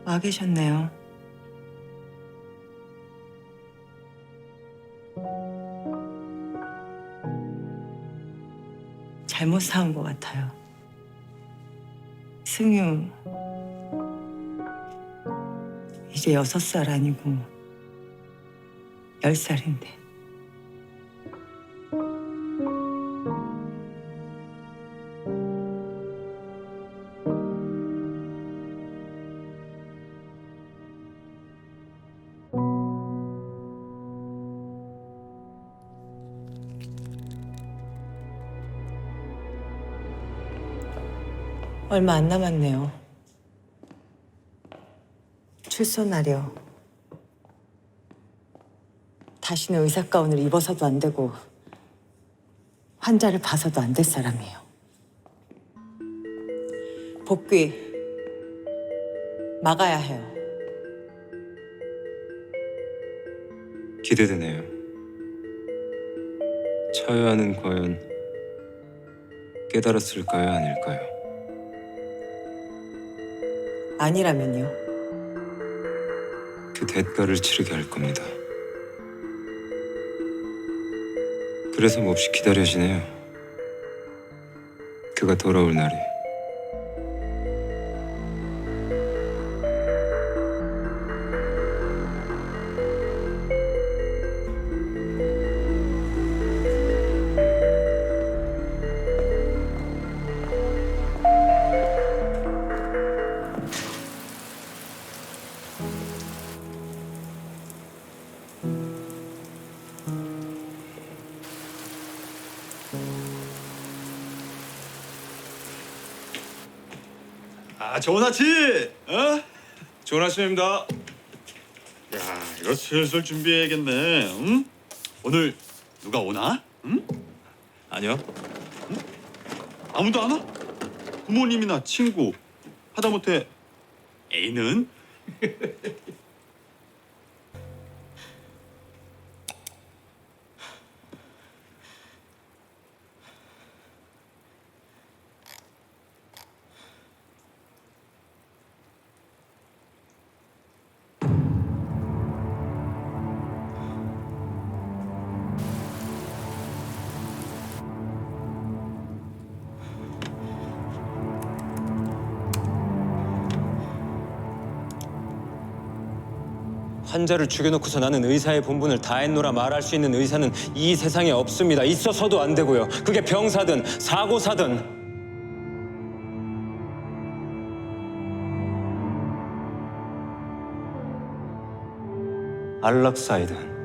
와 계셨네요. 잘못 사온 것 같아요. 승유 이제 6살 아니고 10살인데. 얼마 안 남았네요. 출소 날이요. 다시는 의사 가운을 입어서도 안 되고 환자를 봐서도 안 될 사람이에요. 복귀 막아야 해요. 기대되네요. 차여하는 과연 깨달았을까요, 아닐까요? 아니라면요? 그 대가를 치르게 할 겁니다. 그래서 몹시 기다려지네요. 그가 돌아올 날이. 좋은 아침! 어? 좋은 아침입니다. 야, 이거 슬슬 준비해야겠네. 응? 오늘 누가 오나? 응? 아니요. 아무도 안 와? 부모님이나 친구, 하다못해 애인은? 환자를 죽여놓고서 나는 의사의 본분을 다했노라 말할 수 있는 의사는 이 세상에 없습니다. 있어서도 안 되고요. 그게 병사든 사고사든. 안락사이든.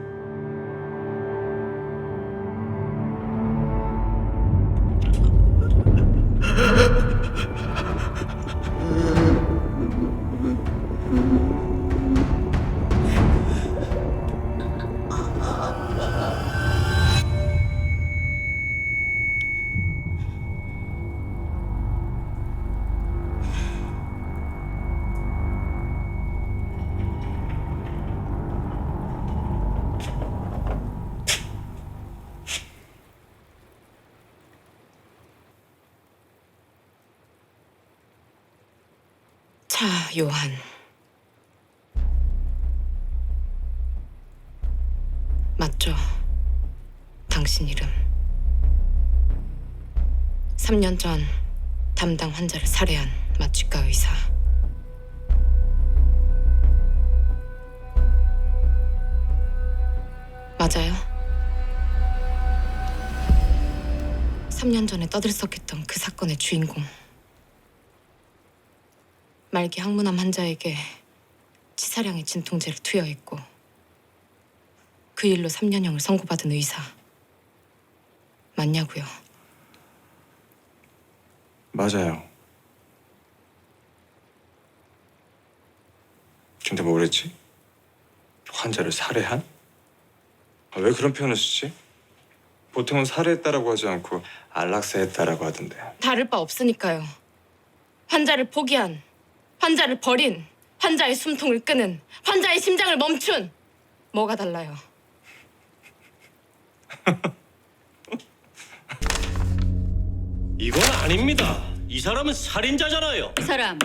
차, 요한. 맞죠? 당신 이름. 3년 전 담당 환자를 살해한 마취과 의사. 맞아요? 3년 전에 떠들썩했던 그 사건의 주인공. 말기 항문암 환자에게 치사량의 진통제를 투여했고 그 일로 3년형을 선고받은 의사. 맞냐고요? 맞아요. 근데 뭐 그랬지? 환자를 살해한? 왜 그런 표현을 쓰지? 보통은 살해했다라고 하지 않고 안락사했다라고 하던데. 다를 바 없으니까요. 환자를 포기한, 환자를 버린, 환자의 숨통을 끄는, 환자의 심장을 멈춘. 뭐가 달라요? 이건 아닙니다. 이 사람은 살인자잖아요. 이 사람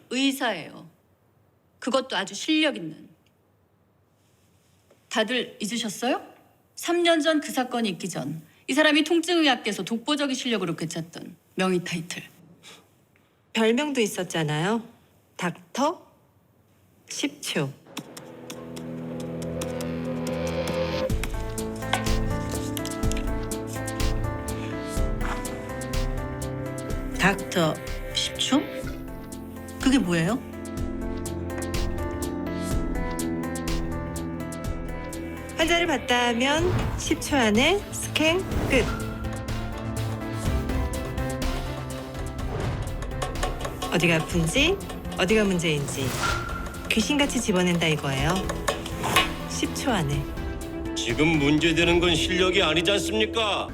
의사예요. 그것도 아주 실력 있는. 다들 잊으셨어요? 3년 전 그 사건이 있기 전 이 사람이 통증의학계에서 독보적인 실력으로 되찾던 명의 타이틀. 별명도 있었잖아요. 닥터 10초. 닥터 10초? 그게 뭐예요? 환자를 봤다 하면 10초 안에 스캔 끝. 어디가 아픈지, 어디가 문제인지 귀신같이 집어낸다 이거예요. 10초 안에. 지금 문제되는 건 실력이 아니지 않습니까?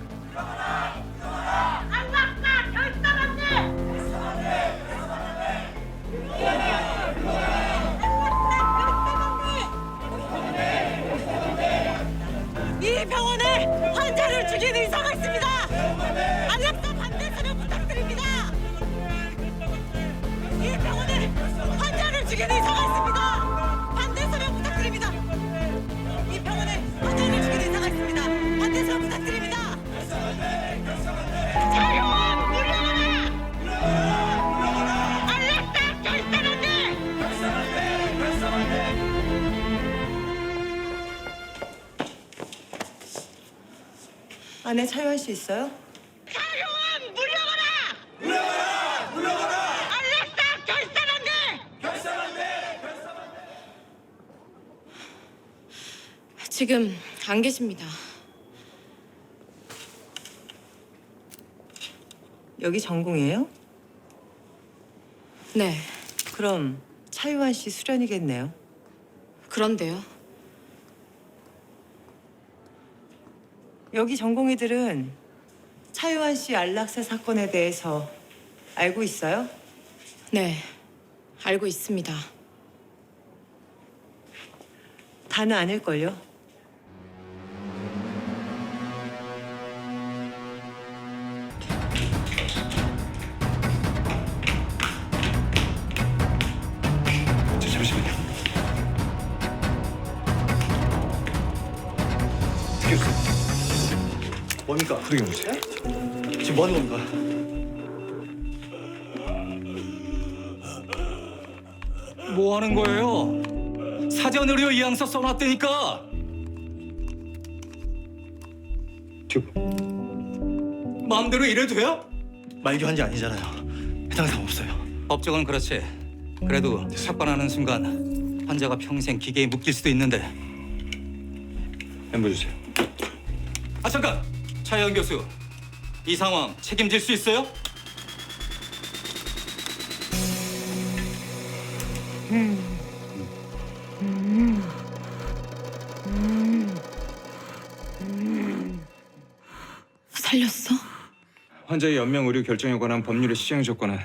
이 병원에 환자를 죽인 의사가 있습니다. 안락사 반대 수령 부탁드립니다. 이 병원에 환자를 죽인 의사가 있습니다. 반대 수령 부탁드립니다. 이 병원에 환자를 죽인 의사가 있습니다. 반대 수령 부탁드립니다. 자유원 물러가라! 안락사 결산한대! 안에 차유한 씨 있어요? 차유한 물러가라! 물러가라! 안락사 결산한대! 지금 안 계십니다. 여기 전공이에요? 네, 그럼 차유한 씨 수련이겠네요. 그런데요. 여기 전공의들은 차유한 씨 안락사 사건에 대해서 알고 있어요? 네, 알고 있습니다. 다는 아닐걸요. 잠시만요. 뭡니까? 그게 뭐지? 지금 뭐 하는 건가? 뭐 하는 거예요? 사전 의료 이양서 써놨다니까. 튜브. 마음대로 이래도 돼요? 말기 환자 아니잖아요. 해당 사항 없어요. 법적은 그렇지. 그래도 삭발하는 순간 환자가 평생 기계에 묶일 수도 있는데. 엠버 주세요. 아 잠깐, 차영 교수, 이 상황 책임질 수 있어요? 살렸어? 환자의 연명 의료 결정에 관한 법률의 시행 조건은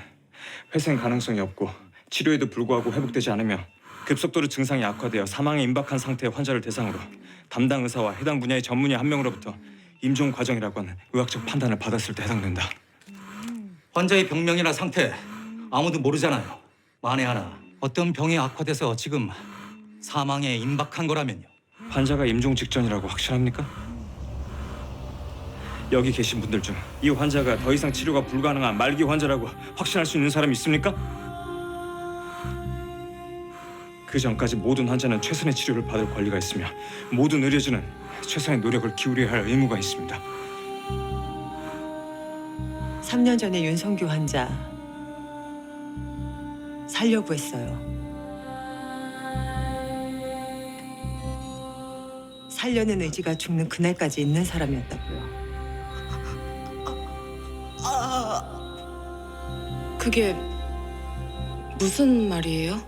회생 가능성이 없고 치료에도 불구하고 회복되지 않으며 급속도로 증상이 악화되어 사망에 임박한 상태의 환자를 대상으로 담당 의사와 해당 분야의 전문의 한 명으로부터 임종 과정이라고 하는 의학적 판단을 받았을 때 해당된다. 환자의 병명이나 상태 아무도 모르잖아요. 만에 하나 어떤 병이 악화돼서 지금 사망에 임박한 거라면요. 환자가 임종 직전이라고 확실합니까? 여기 계신 분들 중 이 환자가 더 이상 치료가 불가능한 말기 환자라고 확신할 수 있는 사람이 있습니까? 그 전까지 모든 환자는 최선의 치료를 받을 권리가 있으며 모든 의료진은 최선의 노력을 기울여야 할 의무가 있습니다. 3년 전에 윤성규 환자 살려고 했어요. 살려는 의지가 죽는 그날까지 있는 사람이었다고요. 그게 무슨 말이에요?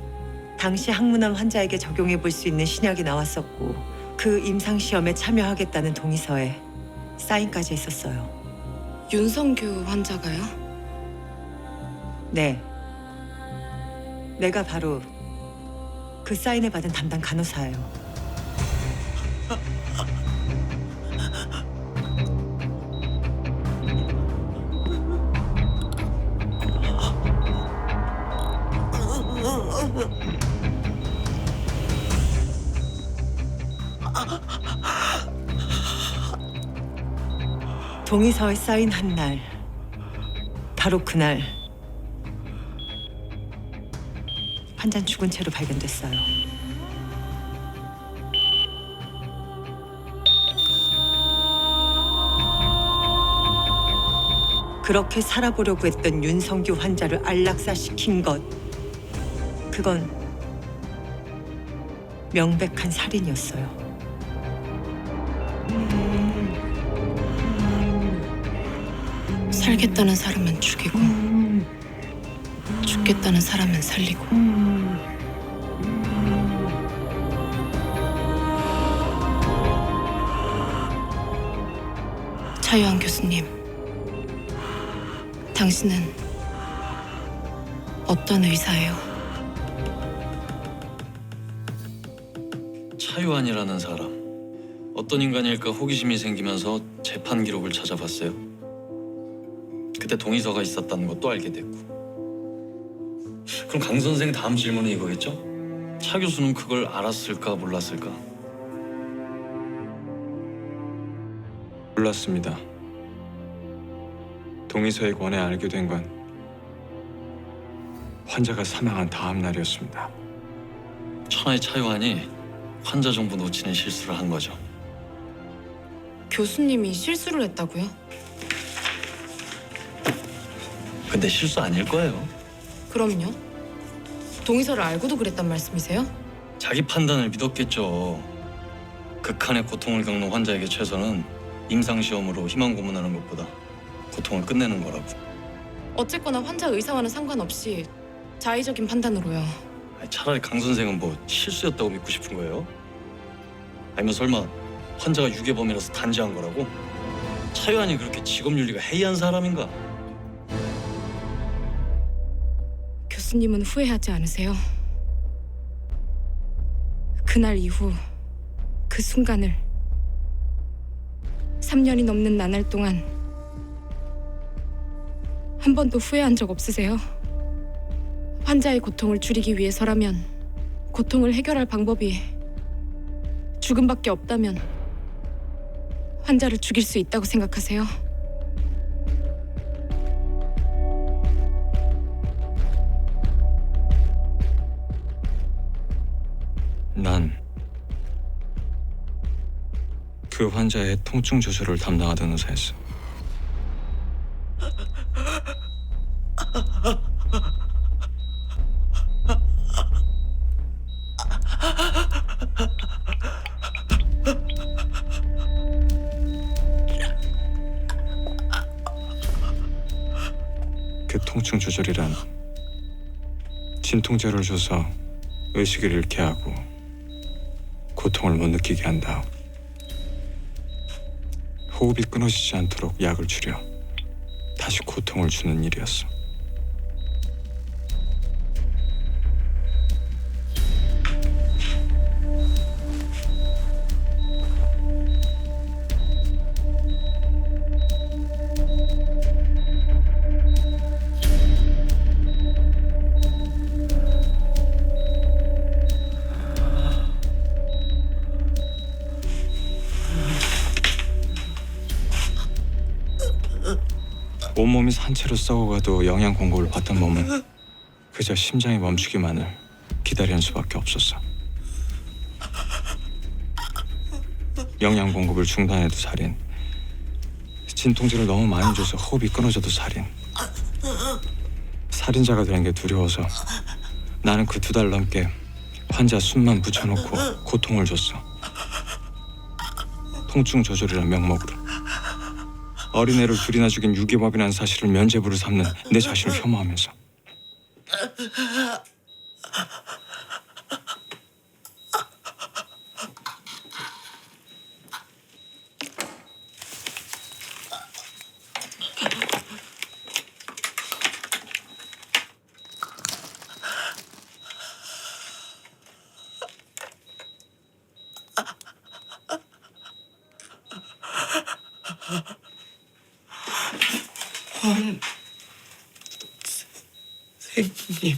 당시 항문암 환자에게 적용해 볼 수 있는 신약이 나왔었고 그 임상 시험에 참여하겠다는 동의서에 사인까지 했었어요. 윤성규 환자가요? 네. 내가 바로 그 사인을 받은 담당 간호사예요. 동의서에 사인한 날, 바로 그날 환자는 죽은 채로 발견됐어요. 그렇게 살아보려고 했던 윤성규 환자를 안락사시킨 것, 그건 명백한 살인이었어요. 살겠다는 사람은 죽이고 죽겠다는 사람은 살리고. 차유한 교수님, 당신은 어떤 의사예요? 차유한이라는 사람, 어떤 인간일까 호기심이 생기면서 재판 기록을 찾아봤어요. 그때 동의서가 있었다는 것도 알게 됐고. 그럼 강 선생 다음 질문은 이거겠죠? 차 교수는 그걸 알았을까 몰랐을까? 몰랐습니다. 동의서에 관해 알게 된 건 환자가 사망한 다음 날이었습니다. 천하의 차유한이 환자 정보 놓치는 실수를 한 거죠. 교수님이 실수를 했다고요? 근데 실수 아닐 거예요. 그럼요? 동의서를 알고도 그랬단 말씀이세요? 자기 판단을 믿었겠죠. 극한의 고통을 겪는 환자에게 최선은 임상시험으로 희망 고문하는 것보다 고통을 끝내는 거라고. 어쨌거나 환자 의사와는 상관없이 자의적인 판단으로요. 아니, 차라리 강 선생은 뭐 실수였다고 믿고 싶은 거예요? 아니면 설마 환자가 유괴범이라서 단죄한 거라고? 차유한이 그렇게 직업윤리가 해이한 사람인가? 교수님은 후회하지 않으세요? 그날 이후 그 순간을 3년이 넘는 나날 동안 한 번도 후회한 적 없으세요? 환자의 고통을 줄이기 위해서라면, 고통을 해결할 방법이 죽음밖에 없다면 환자를 죽일 수 있다고 생각하세요? 난 그 환자의 통증 조절을 담당하던 의사였어. 그 통증 조절이란 진통제를 줘서 의식을 잃게 하고 고통을 못 느끼게 한다. 호흡이 끊어지지 않도록 약을 줄여 다시 고통을 주는 일이었어. 온몸이 산채로 썩어가도 영양 공급을 받던 몸은 그저 심장이 멈추기만을 기다리는 수밖에 없었어. 영양 공급을 중단해도 살인, 진통제를 너무 많이 줘서 호흡이 끊어져도 살인. 살인자가 되는 게 두려워서 나는 그 2달 넘게 환자 숨만 붙여놓고 고통을 줬어. 통증 조절이란 명목으로. 어린애를 2이나 죽인 유괴범이라는 사실을 면죄부로 삼는 내 자신을 혐오하면서. 선생님.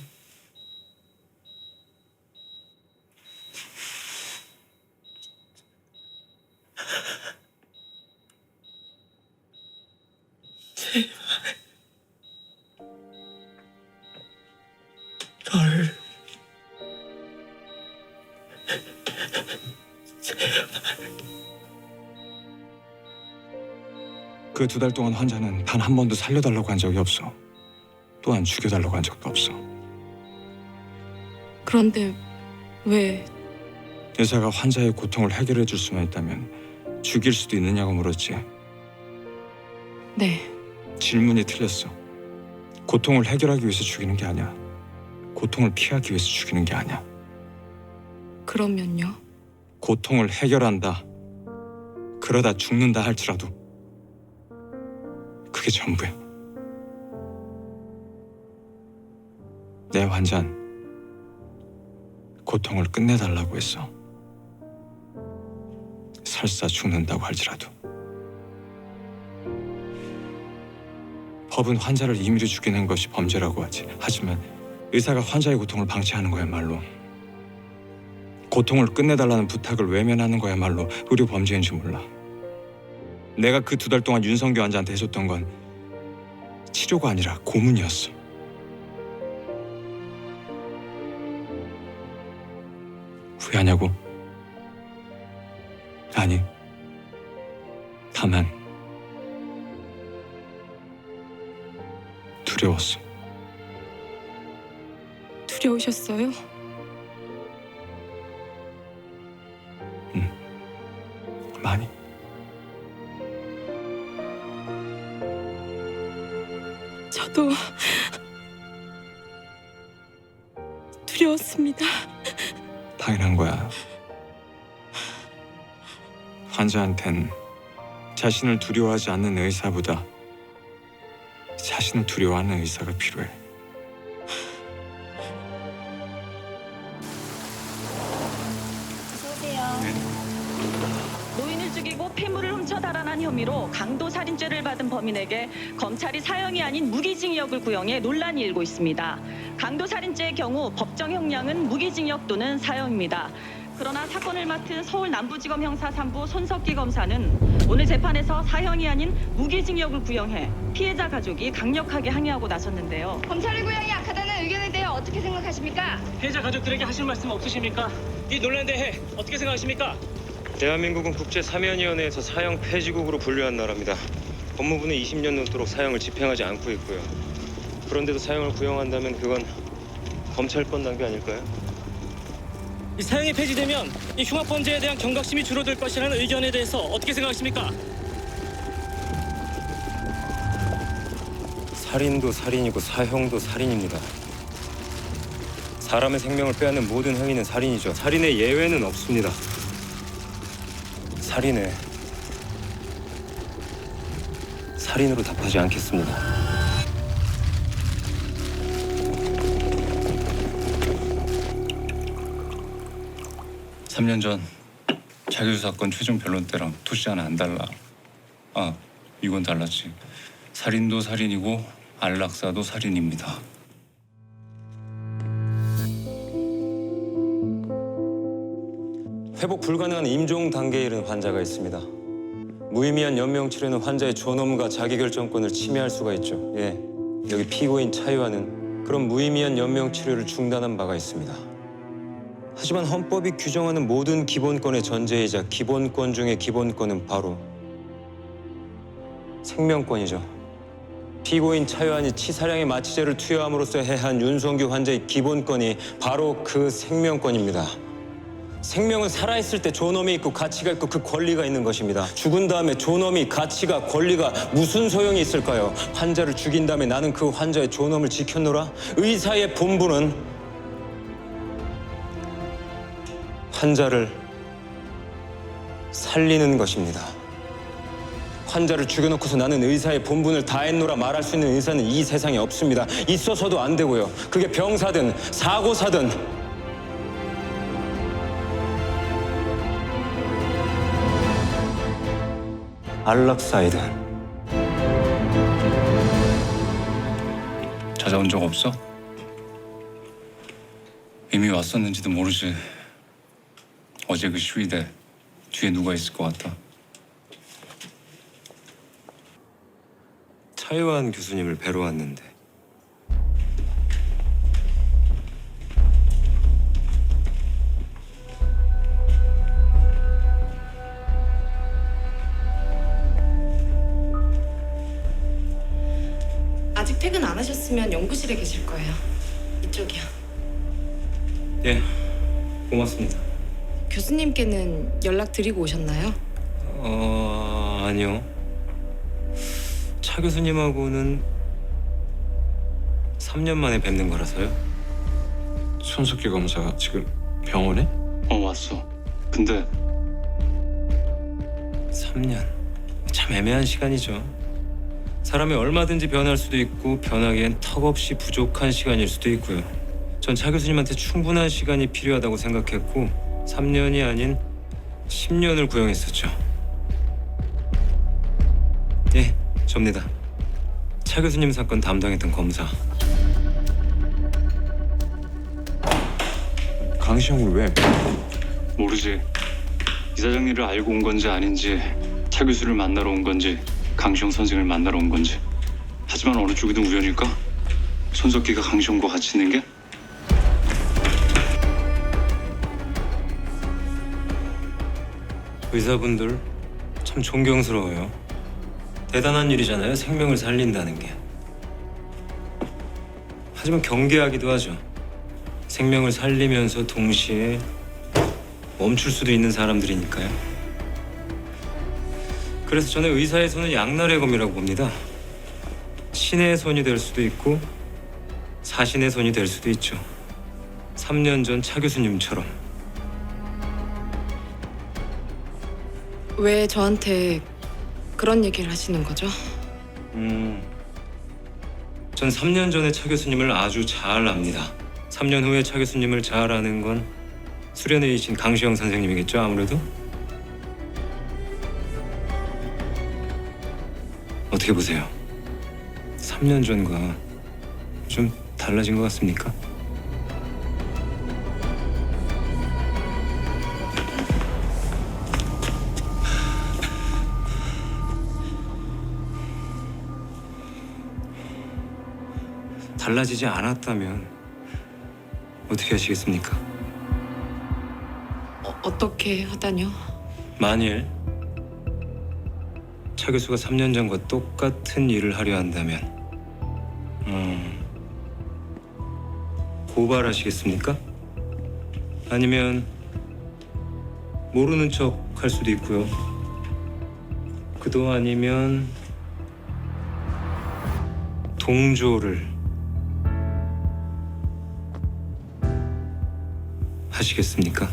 널 그 2달 동안 환자는 단 한 번도 살려달라고 한 적이 없어. 또한 죽여달라고 한 적도 없어. 그런데 왜 의사가 환자의 고통을 해결해 줄 수만 있다면 죽일 수도 있느냐고 물었지. 네, 질문이 틀렸어. 고통을 해결하기 위해서 죽이는 게 아니야. 고통을 피하기 위해서 죽이는 게 아니야. 그러면요? 고통을 해결한다. 그러다 죽는다 할지라도 그게 전부야. 내 환자는 고통을 끝내달라고 했어. 설사 죽는다고 할지라도. 법은 환자를 임의로 죽이는 것이 범죄라고 하지. 하지만 의사가 환자의 고통을 방치하는 거야말로, 고통을 끝내달라는 부탁을 외면하는 거야말로 의료 범죄인지 몰라. 내가 그 2달 동안 윤성규 환자한테 해줬던 건 치료가 아니라 고문이었어. 후회하냐고? 아니, 다만 두려웠어. 두려우셨어요? 많이. 저도 두려웠습니다. 당연한 거야. 환자한텐 자신을 두려워하지 않는 의사보다 자신을 두려워하는 의사가 필요해. 노인을 죽이고 폐물을 훔쳐 달아난 혐의로 강도 살인죄를 받은 범인에게 검찰이 사형이 아닌 무기징역을 구형해 논란이 일고 있습니다. 강도 살인죄의 경우 법정 형량은 무기징역 또는 사형입니다. 그러나 사건을 맡은 서울 남부지검 형사 3부 손석기 검사는 오늘 재판에서 사형이 아닌 무기징역을 구형해 피해자 가족이 강력하게 항의하고 나섰는데요. 검찰의 구형이 약하다는 의견에 대해 어떻게 생각하십니까? 피해자 가족들에게 하실 말씀 없으십니까? 이 논란에 대해 어떻게 생각하십니까? 대한민국은 국제사면위원회에서 사형 폐지국으로 분류한 나라입니다. 법무부는 20년 넘도록 사형을 집행하지 않고 있고요. 그런데도 사형을 구형한다면 그건 검찰권 낭비 아닐까요? 이 사형이 폐지되면 이 흉악범죄에 대한 경각심이 줄어들 것이라는 의견에 대해서 어떻게 생각하십니까? 살인도 살인이고 사형도 살인입니다. 사람의 생명을 빼앗는 모든 행위는 살인이죠. 살인의 예외는 없습니다. 살인에 살인으로 답하지 않겠습니다. 3년 전 자기수 사건 최종 변론 때랑 토시 하나 안 달라. 아, 이건 달랐지. 살인도 살인이고 안락사도 살인입니다. 회복 불가능한 임종 단계에 이른 환자가 있습니다. 무의미한 연명 치료는 환자의 존엄과 자기결정권을 침해할 수가 있죠. 예, 여기 피고인 차유아는 그런 무의미한 연명 치료를 중단한 바가 있습니다. 하지만 헌법이 규정하는 모든 기본권의 전제이자 기본권 중의 기본권은 바로 생명권이죠. 피고인 차유한이 치사량의 마취제를 투여함으로써 해한 윤성규 환자의 기본권이 바로 그 생명권입니다. 생명은 살아있을 때 존엄이 있고 가치가 있고 그 권리가 있는 것입니다. 죽은 다음에 존엄이, 가치가, 권리가 무슨 소용이 있을까요? 환자를 죽인 다음에 나는 그 환자의 존엄을 지켰노라? 의사의 본분은 환자를 살리는 것입니다. 환자를 죽여놓고서 나는 의사의 본분을 다했노라 말할 수 있는 의사는 이 세상에 없습니다. 있어서도 안 되고요. 그게 병사든 사고사든 안락사이든. 찾아온 적 없어? 이미 왔었는지도 모르지. 어제 그 시위대 뒤에 누가 있을 것 같아? 차유한 교수님을 뵈러 왔는데 사무실에 계실 거예요. 이쪽이요. 예, 고맙습니다. 교수님께는 연락 드리고 오셨나요? 아니요. 차 교수님하고는 3년 만에 뵙는 거라서요. 손석기 검사가 지금 병원에? 왔어. 근데 3년. 참 애매한 시간이죠. 사람이 얼마든지 변할 수도 있고 변하기엔 턱없이 부족한 시간일 수도 있고요. 전 차 교수님한테 충분한 시간이 필요하다고 생각했고 3년이 아닌 10년을 구형했었죠. 예, 접니다. 차 교수님 사건 담당했던 검사. 강시영을 왜? 모르지. 이사장 일을 알고 온 건지 아닌지, 차 교수를 만나러 온 건지, 강시영 선생을 만나러 온 건지. 하지만 어느 쪽이든 우연일까? 손석기가 강시영과 같이 있는 게? 의사분들 참 존경스러워요. 대단한 일이잖아요. 생명을 살린다는 게. 하지만 경계하기도 하죠. 생명을 살리면서 동시에 멈출 수도 있는 사람들이니까요. 그래서 저는 의사의 손은 양날의 검이라고 봅니다. 신의 손이 될 수도 있고 사신의 손이 될 수도 있죠. 3년 전 차 교수님처럼. 왜 저한테 그런 얘기를 하시는 거죠? 전 3년 전에 차 교수님을 아주 잘 압니다. 3년 후에 차 교수님을 잘 아는 건 수련회이신 강시영 선생님이겠죠, 아무래도? 어떻게 보세요? 3년 전과 좀 달라진 것 같습니까? 달라지지 않았다면 어떻게 하시겠습니까? 어떻게 하다뇨? 만일 차 교수가 3년 전과 똑같은 일을 하려 한다면 고발하시겠습니까? 아니면 모르는 척 할 수도 있고요. 그도 아니면 동조를 하시겠습니까?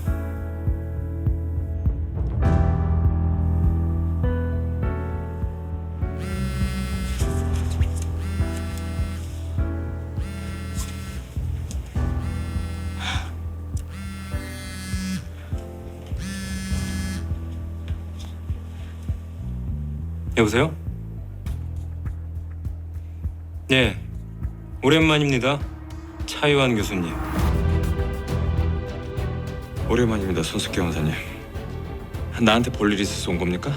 여보세요? 네, 오랜만입니다. 차유한 교수님. 오랜만입니다, 손석기 검사님. 나한테 볼 일 있어서 온 겁니까?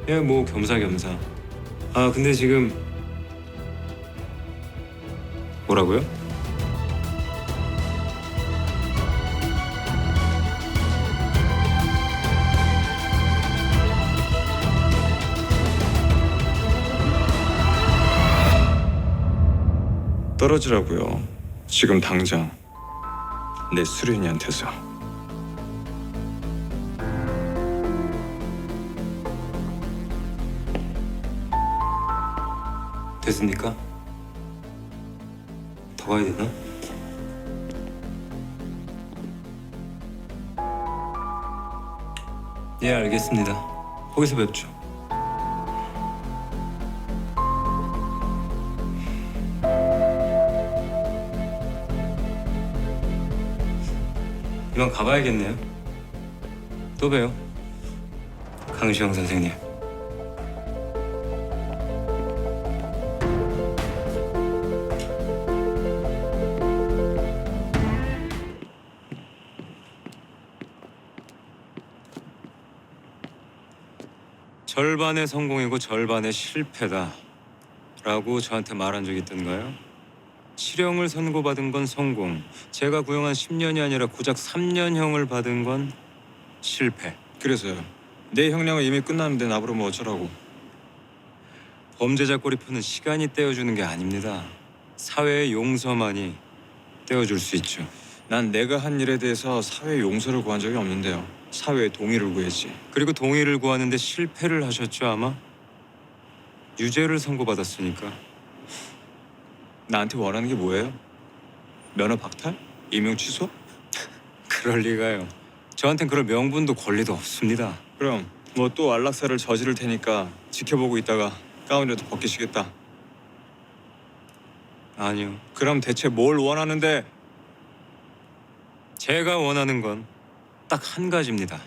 예, 뭐 겸사겸사. 아, 근데 지금 뭐라고요? 떨어지라고요. 지금 당장 내 수련이한테서. 됐습니까? 더 가야 되나? 예, 알겠습니다. 거기서 뵙죠. 이만 가봐야겠네요. 또 봬요. 강시영 선생님. 절반의 성공이고 절반의 실패다 라고 저한테 말한 적이 있던가요? 실형을 선고받은 건 성공, 제가 구형한 10년이 아니라 고작 3년형을 받은 건 실패. 그래서요. 내 형량은 이미 끝났는데 나부르면 어쩌라고. 범죄자 꼬리표는 시간이 떼어주는 게 아닙니다. 사회의 용서만이 떼어줄 수 있죠. 난 내가 한 일에 대해서 사회 용서를 구한 적이 없는데요. 사회의 동의를 구했지. 그리고 동의를 구하는데 실패를 하셨죠 아마? 유죄를 선고받았으니까. 나한테 원하는 게 뭐예요? 면허 박탈? 임용 취소? 그럴 리가요. 저한텐 그럴 명분도 권리도 없습니다. 그럼 뭐 또 안락사를 저지를 테니까 지켜보고 있다가 가운이라도 벗기시겠다. 아니요. 그럼 대체 뭘 원하는데? 제가 원하는 건 딱 한 가지입니다.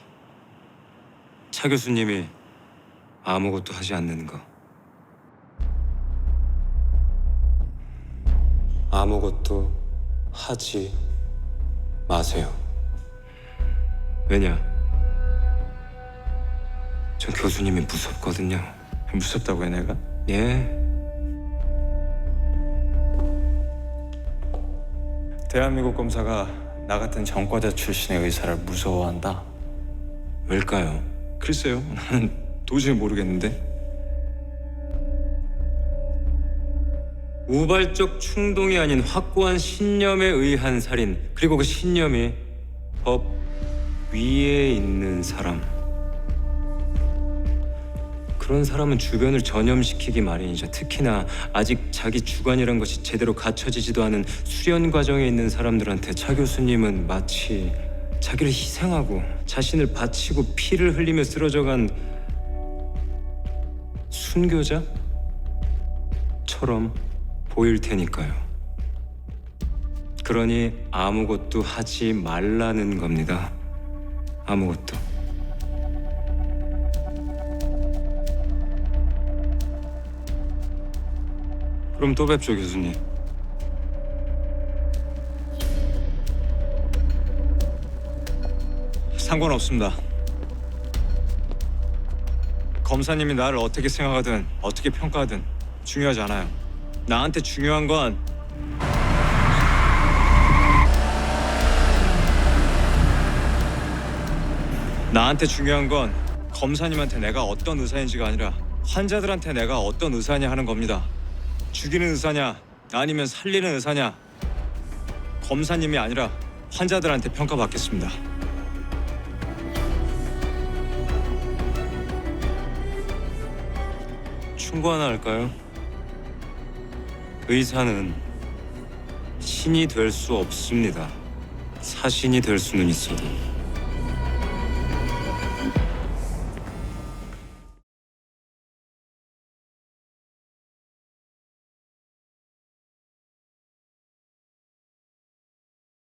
차 교수님이 아무것도 하지 않는 거. 아무것도 하지 마세요. 왜냐? 전 교수님이 무섭거든요. 무섭다고요, 내가? 예. 대한민국 검사가 나 같은 전과자 출신의 의사를 무서워한다? 왜일까요? 글쎄요, 나는 도저히 모르겠는데. 우발적 충동이 아닌 확고한 신념에 의한 살인, 그리고 그 신념이 법 위에 있는 사람. 그런 사람은 주변을 전염시키기 마련이죠. 특히나 아직 자기 주관이란 것이 제대로 갖춰지지도 않은 수련 과정에 있는 사람들한테 차 교수님은 마치 자기를 희생하고 자신을 바치고 피를 흘리며 쓰러져간 순교자처럼 보일 테니까요. 그러니 아무것도 하지 말라는 겁니다. 아무것도. 그럼 또 뵙죠, 교수님. 상관없습니다. 검사님이 나를 어떻게 생각하든 어떻게 평가하든 중요하지 않아요. 나한테 중요한 건 검사님한테 내가 어떤 의사인지가 아니라 환자들한테 내가 어떤 의사냐 하는 겁니다. 죽이는 의사냐 아니면 살리는 의사냐, 검사님이 아니라 환자들한테 평가받겠습니다. 충고 하나 할까요? 의사는 신이 될 수 없습니다. 사신이 될 수는 있어도.